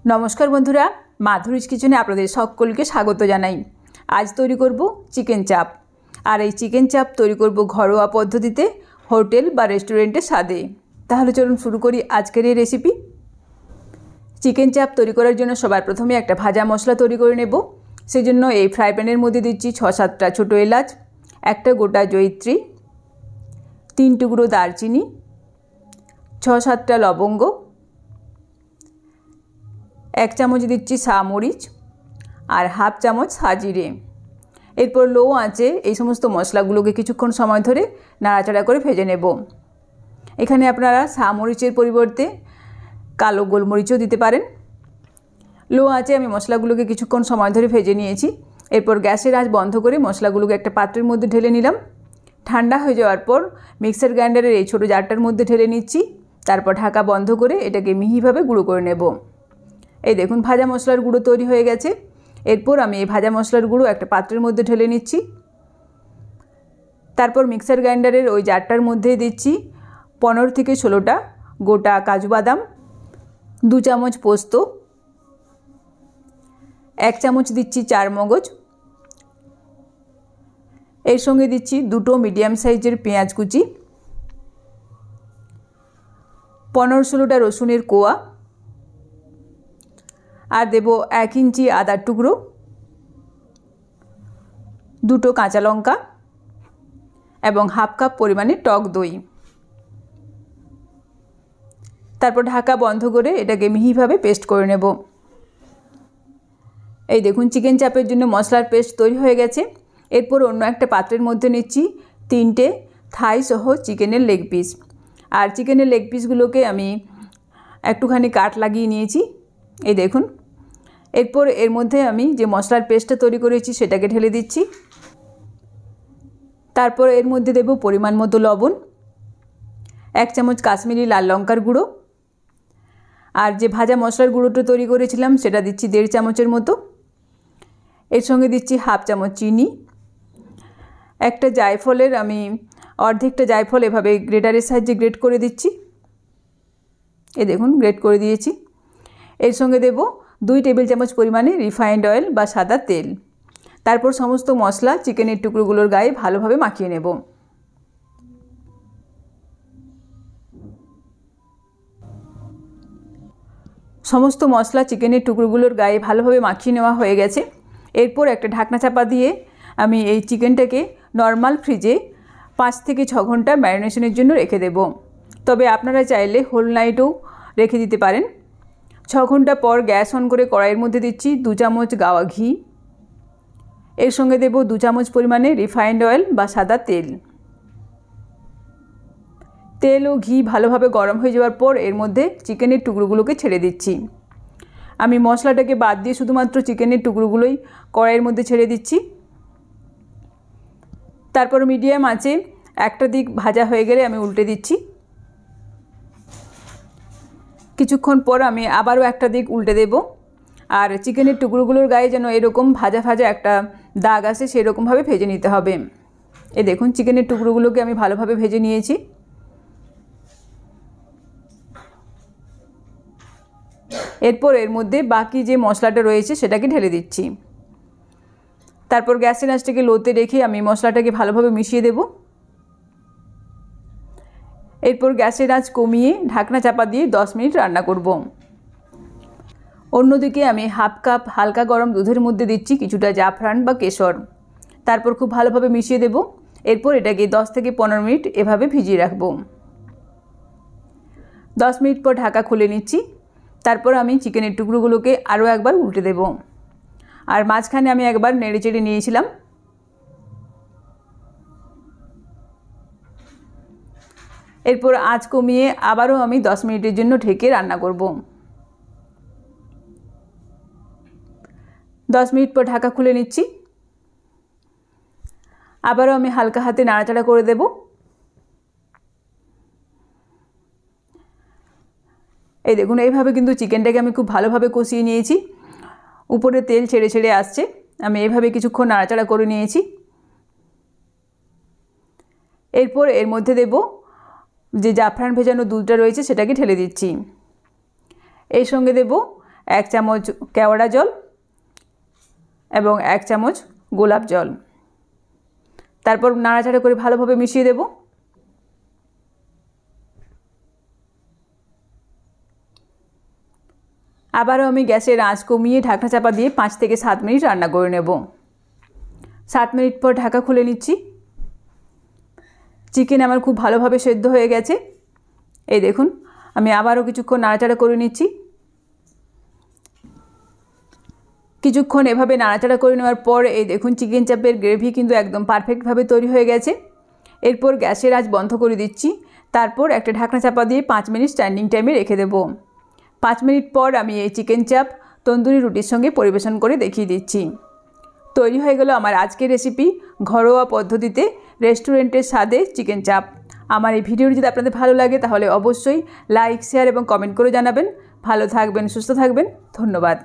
নমস্কার বন্ধুরা, মাধুরীজ কিচেনে আপনাদের সকলকে স্বাগত জানাই। আজ তৈরি করব চিকেন চাপ। আর এই চিকেন চাপ তৈরি করব ঘরোয়া পদ্ধতিতে, হোটেল বা রেস্টুরেন্টের স্বাদে। তাহলে চলুন শুরু করি আজকের এই রেসিপি। চিকেন চাপ তৈরি করার জন্য সবার প্রথমে একটা ভাজা মশলা তৈরি করে নেব। সেজন্য এই ফ্রাই প্যানের মধ্যে দিচ্ছি 6-7টা ছোটো এলাচ, একটা গোটা জয়িত্রী, 3 টুকরো দারচিনি, 6-7টা লবঙ্গ, 1 চামচ দিচ্ছি সামরিচ আর হাফ চামচ সাজিরে। এরপর লো আঁচে এই সমস্ত মশলাগুলোকে কিছুক্ষণ সময় ধরে নাড়াচাড়া করে ভেজে নেব। এখানে আপনারা সামরিচের পরিবর্তে কালো গোলমরিচও দিতে পারেন। লো আঁচে আমি মশলাগুলোকে কিছুক্ষণ সময় ধরে ভেজে নিয়েছি। এরপর গ্যাসের আঁচ বন্ধ করে মশলাগুলোকে একটা পাত্রের মধ্যে ঢেলে নিলাম। ঠান্ডা হয়ে যাওয়ার পর মিক্সার গ্রাইন্ডারের এই ছোটো জারটার মধ্যে ঢেলে নিচ্ছি। তারপর ঢাকা বন্ধ করে এটাকে মিহিভাবে গুঁড়ো করে নেব। এই দেখুন ভাজা মশলার গুঁড়ো তৈরি হয়ে গেছে। এরপর আমি এই ভাজা মশলার গুঁড়ো একটা পাত্রের মধ্যে ঢেলে নিচ্ছি। তারপর মিক্সার গ্রাইন্ডারের ওই জারটার মধ্যে দিচ্ছি 15 থেকে 16টা গোটা কাজু বাদাম, 2 চামচ পোস্ত, 1 চামচ দিচ্ছি চার মগজ, এর সঙ্গে দিচ্ছি 2টো মিডিয়াম সাইজের পেঁয়াজ কুচি, 15-16টা রসুনের কোয়া, আর দেব 1 ইঞ্চি আদার টুকরো, 2টো কাঁচা লঙ্কা এবং হাফ কাপ পরিমাণে টক দই। তারপর ঢাকা বন্ধ করে এটাকে মিহিভাবে পেস্ট করে নেব। এই দেখুন চিকেন চাপের জন্য মশলার পেস্ট তৈরি হয়ে গেছে। এরপর অন্য একটা পাত্রের মধ্যে নিচ্ছি 3টে থাই সহ চিকেনের লেগ পিস। আর চিকেনের লেগ পিসগুলোকে আমি একটুখানি কাট লাগিয়ে নিয়েছি, এই দেখুন। এরপর এর মধ্যে আমি যে মশলার পেস্টটা তৈরি করেছি সেটাকে ঢেলে দিচ্ছি। তারপর এর মধ্যে দেব পরিমাণ মতো লবণ, 1 চামচ কাশ্মীরি লাল লঙ্কার গুঁড়ো, আর যে ভাজা মশলার গুঁড়োটা তৈরি করেছিলাম সেটা দিচ্ছি 1.5 চামচের মতো। এর সঙ্গে দিচ্ছি হাফ চামচ চিনি, একটা জায়ফলের আমি অর্ধেকটা জায়ফল এভাবে গ্রেটারের সাহায্যে গ্রেট করে দিচ্ছি। এই দেখুন গ্রেট করে দিয়েছি। এর সঙ্গে দেব 2 টেবিল চামচ পরিমাণে রিফাইন্ড অয়েল বা সাদা তেল। তারপর সমস্ত মশলা চিকেনের টুকরোগুলোর গায়ে ভালোভাবে মাখিয়ে নেব। সমস্ত মশলা চিকেনের টুকরোগুলোর গায়ে ভালোভাবে মাখিয়ে নেওয়া হয়ে গেছে। এরপর একটা ঢাকনা চাপা দিয়ে আমি এই চিকেনটাকে নর্মাল ফ্রিজে 5 থেকে 6 ঘন্টা ম্যারিনেশনের জন্য রেখে দেব। তবে আপনারা চাইলে হোল নাইটও রেখে দিতে পারেন। 6 ঘন্টা পর গ্যাস অন করে কড়াইয়ের মধ্যে দিচ্ছি 2 চামচ গাওয়া ঘি, এর সঙ্গে দেব 2 চামচ পরিমাণে রিফাইন্ড অয়েল বা সাদা তেল। তেল ও ঘি ভালোভাবে গরম হয়ে যাওয়ার পর এর মধ্যে চিকেনের টুকরোগুলোকে ছেড়ে দিচ্ছি। আমি মশলাটাকে বাদ দিয়ে শুধুমাত্র চিকেনের টুকরোগুলোই কড়াইয়ের মধ্যে ছেড়ে দিচ্ছি। তারপর মিডিয়াম আঁচে একটা দিক ভাজা হয়ে গেলে আমি উল্টে দিচ্ছি। কিছুক্ষণ পর আমি আবারও একটা দিক উল্টে দেব। আর চিকেনের টুকরোগুলোর গায়ে যেন এরকম ভাজা ভাজা একটা দাগ আসে সেরকমভাবে ভেজে নিতে হবে। এই দেখুন চিকেনের টুকরোগুলোকে আমি ভালোভাবে ভেজে নিয়েছি। এরপর এর মধ্যে বাকি যে মশলাটা রয়েছে সেটাকে ঢেলে দিচ্ছি। তারপর গ্যাসের আঁচটাকে লোতে রেখে আমি মশলাটাকে ভালোভাবে মিশিয়ে দেব। এরপর গ্যাসের আঁচ কমিয়ে ঢাকনা চাপা দিয়ে 10 মিনিট রান্না করব। অন্যদিকে আমি হাফ কাপ হালকা গরম দুধের মধ্যে দিচ্ছি কিছুটা জাফরান বা কেশর। তারপর খুব ভালোভাবে মিশিয়ে দেব। এরপর এটাকে 10 থেকে 15 মিনিট এভাবে ভিজিয়ে রাখব। 10 মিনিট পর ঢাকা খুলে নিচ্ছি। তারপর আমি চিকেনের টুকরোগুলোকে আরও একবার উল্টে দেব। আর মাঝখানে আমি একবার নেড়ে চেড়ে নিয়েছিলাম। এরপর আঁচ কমিয়ে আবারও আমি 10 মিনিটের জন্য ঢেকে রান্না করব। 10 মিনিট পর ঢাকা খুলে নিচ্ছি। আবারও আমি হালকা হাতে নাড়াচাড়া করে দেব। এই দেখুন এইভাবে কিন্তু চিকেনটাকে আমি খুব ভালোভাবে কষিয়ে নিয়েছি। উপরে তেল ছেড়ে ছেড়ে আসছে। আমি এইভাবে কিছুক্ষণ নাড়াচাড়া করে নিয়েছি। এরপর এর মধ্যে দেব যে জাফরান ভেজানো দুধটা রয়েছে সেটাকে ঢেলে দিচ্ছি। এর সঙ্গে দেব 1 চামচ কেওড়া জল এবং 1 চামচ গোলাপ জল। তারপর নাড়াচাড়া করে ভালোভাবে মিশিয়ে দেব। আবারও আমি গ্যাসের আঁচ কমিয়ে ঢাকনা চাপা দিয়ে 5 থেকে 7 মিনিট রান্না করে নেব। 7 মিনিট পর ঢাকা খুলে নিচ্ছি। চিকেন আমার খুব ভালোভাবে সেদ্ধ হয়ে গেছে। এই দেখুন, আমি আবারও কিছুক্ষণ নাড়াচাড়া করে নিচ্ছি। কিছুক্ষণ এভাবে নাড়াচাড়া করে নেওয়ার পর এই দেখুন চিকেন চাপের গ্রেভি কিন্তু একদম পারফেক্টভাবে তৈরি হয়ে গেছে। এরপর গ্যাসের আঁচ বন্ধ করে দিচ্ছি। তারপর একটা ঢাকনা চাপা দিয়ে 5 মিনিট স্ট্যান্ডিং টাইমে রেখে দেব। 5 মিনিট পর আমি এই চিকেন চাপ তন্দুরি রুটির সঙ্গে পরিবেশন করে দেখিয়ে দিচ্ছি। তৈরি হয়ে গেল আমার আজকের রেসিপি, ঘরোয়া পদ্ধতিতে রেস্টুরেন্টের স্বাদে চিকেন চাপ। আমার এই ভিডিওটি যদি আপনাদের ভালো লাগে তাহলে অবশ্যই লাইক, শেয়ার এবং কমেন্ট করে জানাবেন। ভালো থাকবেন, সুস্থ থাকবেন। ধন্যবাদ।